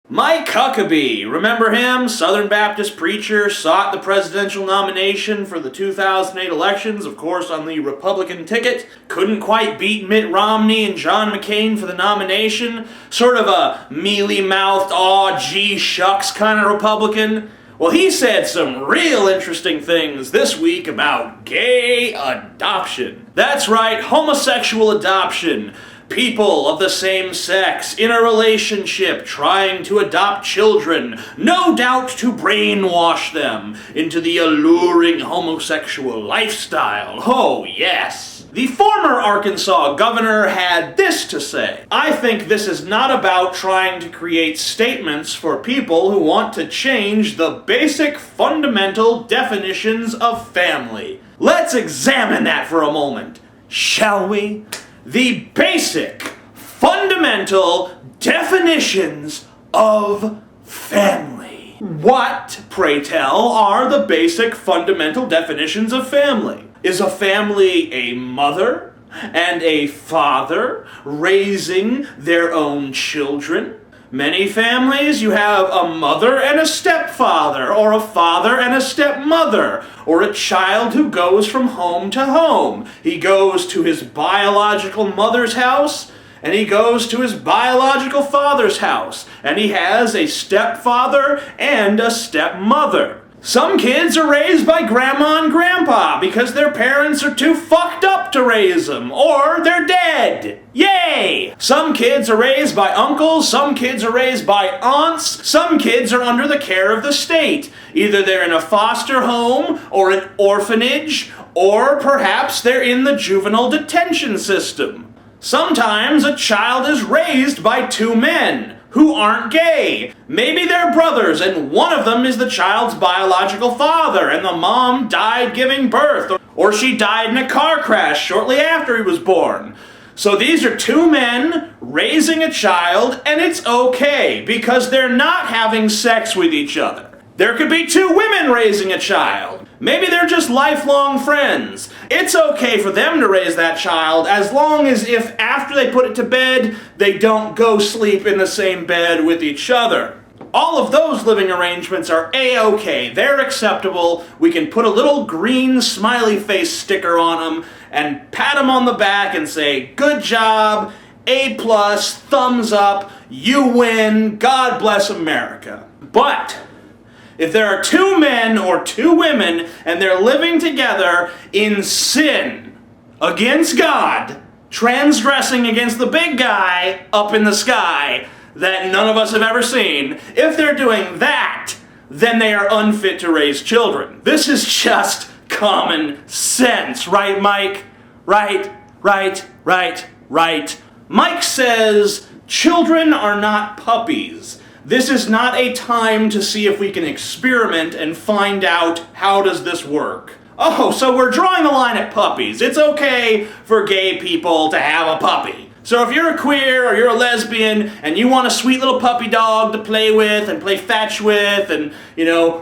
Mike Huckabee, remember him? Southern Baptist preacher, sought the presidential nomination for the 2008 elections, of course on the Republican ticket. Couldn't quite beat Mitt Romney and John McCain for the nomination. Sort of a mealy-mouthed, aw, gee shucks kind of Republican. Well, he said some real interesting things this week about gay adoption. That's right, homosexual adoption. People of the same sex in a relationship trying to adopt children, no doubt to brainwash them into the alluring homosexual lifestyle. Oh, yes. The former Arkansas governor had this to say: "I think this is not about trying to create statements for people who want to change the basic fundamental definitions of family." Let's examine that for a moment, shall we? The basic, fundamental definitions of family. What, pray tell, are the basic fundamental definitions of family? Is a family a mother and a father raising their own children? Many families, you have a mother and a stepfather, or a father and a stepmother, or a child who goes from home to home. He goes to his biological mother's house, and he goes to his biological father's house, and he has a stepfather and a stepmother. Some kids are raised by grandma and grandpa because their parents are too fucked up to raise them, or they're dead. Yay! Some kids are raised by uncles, some kids are raised by aunts, some kids are under the care of the state. Either they're in a foster home, or an orphanage, or perhaps they're in the juvenile detention system. Sometimes a child is raised by two men who aren't gay. Maybe they're brothers and one of them is the child's biological father and the mom died giving birth, or she died in a car crash shortly after he was born. So these are two men raising a child, and it's okay because they're not having sex with each other. There could be two women raising a child. Maybe they're just lifelong friends. It's okay for them to raise that child as long as if after they put it to bed, they don't go sleep in the same bed with each other. All of those living arrangements are A-okay. They're acceptable. We can put a little green smiley face sticker on them and pat them on the back and say, "Good job, A+, thumbs up, you win, God bless America." But if there are two men or two women and they're living together in sin against God, transgressing against the big guy up in the sky that none of us have ever seen, if they're doing that, then they are unfit to raise children. This is just common sense, right, Mike? Right. Mike says children are not puppies. This is not a time to see if we can experiment and find out how does this work. Oh, so we're drawing the line at puppies. It's okay for gay people to have a puppy. So if you're a queer or you're a lesbian and you want a sweet little puppy dog to play with and play fetch with and,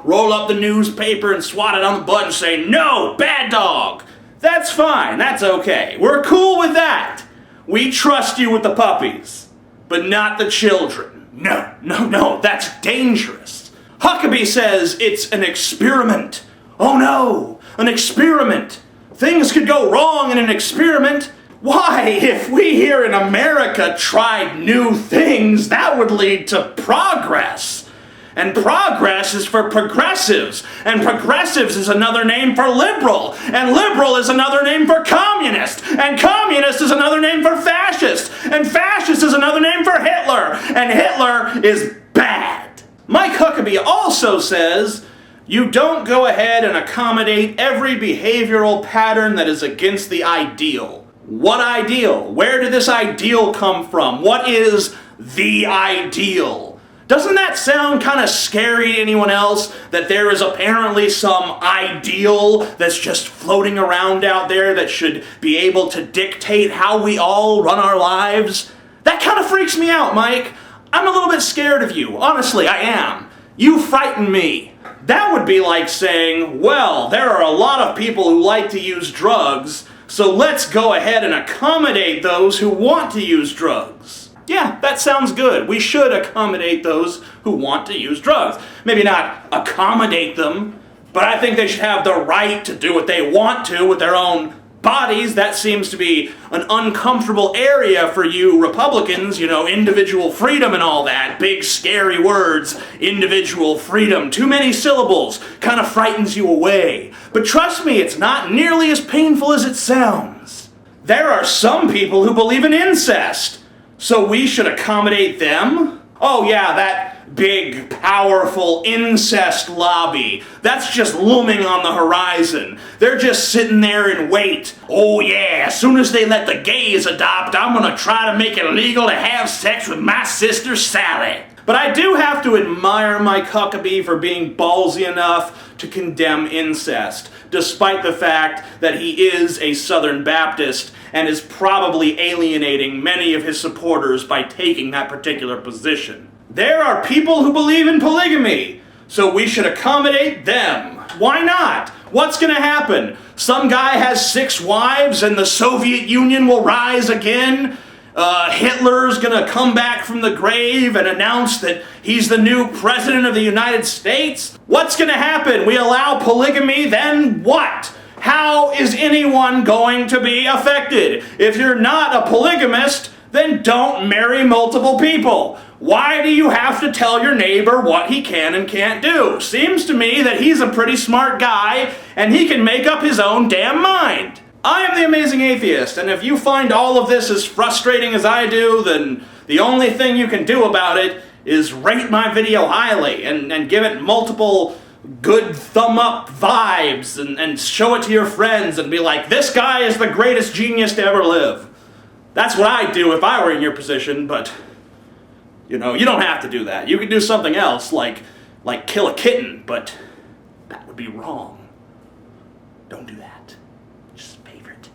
roll up the newspaper and swat it on the butt and say, "No, bad dog," that's fine, that's okay. We're cool with that. We trust you with the puppies, but not the children. No, that's dangerous. Huckabee says it's an experiment. Oh no, an experiment. Things could go wrong in an experiment. Why, if we here in America tried new things, that would lead to progress. And progress is for progressives, and progressives is another name for liberal, and liberal is another name for communist, and communist is another name for fascist, and fascist is another name for Hitler, and Hitler is bad. Mike Huckabee also says you don't go ahead and accommodate every behavioral pattern that is against the ideal. What ideal? Where did this ideal come from? What is the ideal? Doesn't that sound kind of scary to anyone else, that there is apparently some ideal that's just floating around out there that should be able to dictate how we all run our lives? That kind of freaks me out, Mike. I'm a little bit scared of you. Honestly, I am. You frighten me. That would be like saying, well, there are a lot of people who like to use drugs, so let's go ahead and accommodate those who want to use drugs. yeah, that sounds good. We should accommodate those who want to use drugs. Maybe not accommodate them, but I think they should have the right to do what they want to with their own bodies. That seems to be an uncomfortable area for you Republicans, you know, individual freedom and all that. Big, scary words, individual freedom. Too many syllables, kind of frightens you away. But trust me, it's not nearly as painful as it sounds. There are some people who believe in incest, so we should accommodate them? Oh yeah, that big, powerful incest lobby. That's just looming on the horizon. They're just sitting there in wait. Oh yeah, as soon as they let the gays adopt, I'm gonna try to make it legal to have sex with my sister Sally. But I do have to admire Mike Huckabee for being ballsy enough to condemn incest, despite the fact that he is a Southern Baptist and is probably alienating many of his supporters by taking that particular position. There are people who believe in polygamy, so we should accommodate them. Why not? What's gonna happen? Some guy has 6 wives and the Soviet Union will rise again? Hitler's gonna come back from the grave and announce that he's the new president of the United States? What's gonna happen? We allow polygamy, then what? How is anyone going to be affected? If you're not a polygamist, then don't marry multiple people. Why do you have to tell your neighbor what he can and can't do? Seems to me that he's a pretty smart guy and he can make up his own damn mind. I am the Amazing Atheist, and if you find all of this as frustrating as I do, then the only thing you can do about it is rate my video highly and give it multiple good thumb up vibes and show it to your friends and be like, this guy is the greatest genius to ever live. That's what I'd do if I were in your position, but you know, you don't have to do that. You could do something else, like kill a kitten, but that would be wrong. Don't do that. Just favorite.